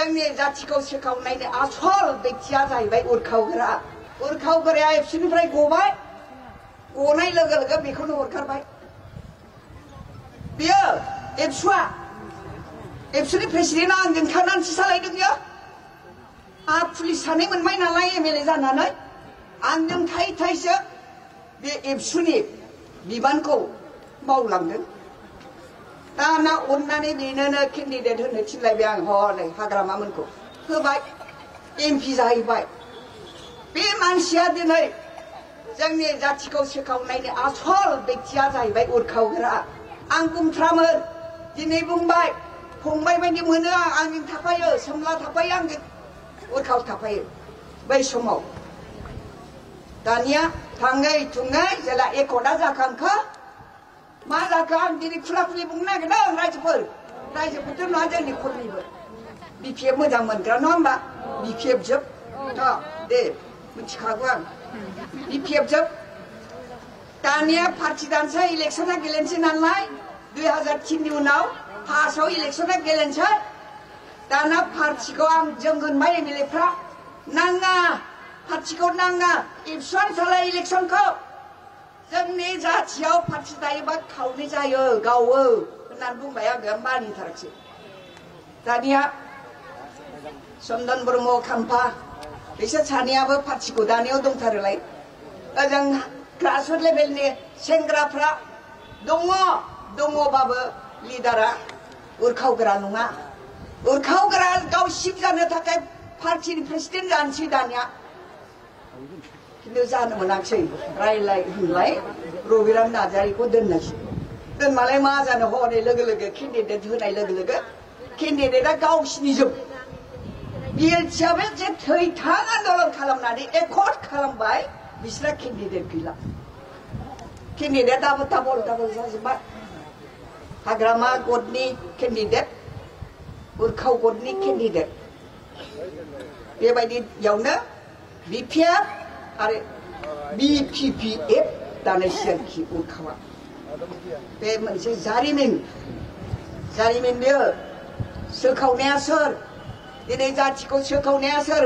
जोंनि जाथिखौ सोखावनायनि आसल बेक्तिया जाहैबाय उरखावग्राया एबसुनिफ्राय गबाय गनाय लोगो लोगो बेखौनो हरखारबाय बियो एबसुनि प्रेसिडेन्टआ आंजों थानानैसो सालायदों बियो आं पुलिस सानै मोनबाय नालाय एमएलए जानानै आंजों थायै थायैसो बे एबसुनि बिबानखौ मावलांदों दाना अननानै बेनोनो केन्डिडेट होनो थिनलायबाय आं हनै हाग्रामामोनखौ होबाय एमपि जाहैबाय बे मानसिया दिनै जोंनि जाथिखौ सोखावनायनि आसल बेक्तिया जाहैबाय उरखावग्रा आं बुंथ्रामोन दिनै बुंबाय फंबाय बायदि मोनो आंजों थाफायो सोमला थाफायो आंजों उरखाव थाफायो बै समाव दानिया थाङै थुङै जेला एकदा जाखांखो मा जाखो आं दिनै खुला खुलि बुंनो नागिरदों रायजोफोरथ' नङा जोंनि खरनिबो बिपिएफ मोजां मोनग्रा नङा होमबा बिपिएफ जोब दे मिथिखागौ आं बिपिएफ जोब दानिया पार्टि दानसै इलेक्सना गेलेनोसै नालाय 2003 नि उनाव फार्स्टआव इलेक्सना गेलेनोसै दाना पार्टिखौ आं जों होनबाय एमएलएफ्रा नाङा पार्टिखौ नाङा एबसुआनो सालाय इलेक्सनखौ जोंनि जाथियाव पार्टि दायोबा खावनै जायो गावो होननानै बुंबाय आङो मानिथाराखिसै दानिया चन्दन ब्रह्म खाम्फा बिसोर सानैयाबो पार्टिखौ दानायाव दंथारोलाय ओजों ग्रासरुट लेभेलनि सेंग्राफ्रा दङबाबो लिडारा उरखावग्रा नङा उरखावग्रा गाव सिफ जानो थाखाय पार्टिनि प्रेसिडेन्ट जानोसै दानिया खिन्थु जानो मोनाखिसै रायलाय होनलाय रबिराम नार्जारिखौ दोननोसै दोनमालाय मा जानो हनै लोगो लोगो केन्डिडेट होनाय लोगो लोगो केन्डिडेटआ गावसिनि जोब बिएलटिआबो जे थैथां आन्दलन खालामनानै एकर्ड खालामबाय बिसोरा केन्डिडेट गैला केन्डिडेट डाबल जाजोब्बाय हाग्रामा गटनि केन्डिडेट उरखाव गटनि केन्डिडेट बेबायदियावनो बिपिएफ आरो बिपिपिएफ दानायसै उरखावा बे मोनसे जारिमिन बेयो सोखावनाया सोर दिनै जाथिखौ सोखावनाया सोर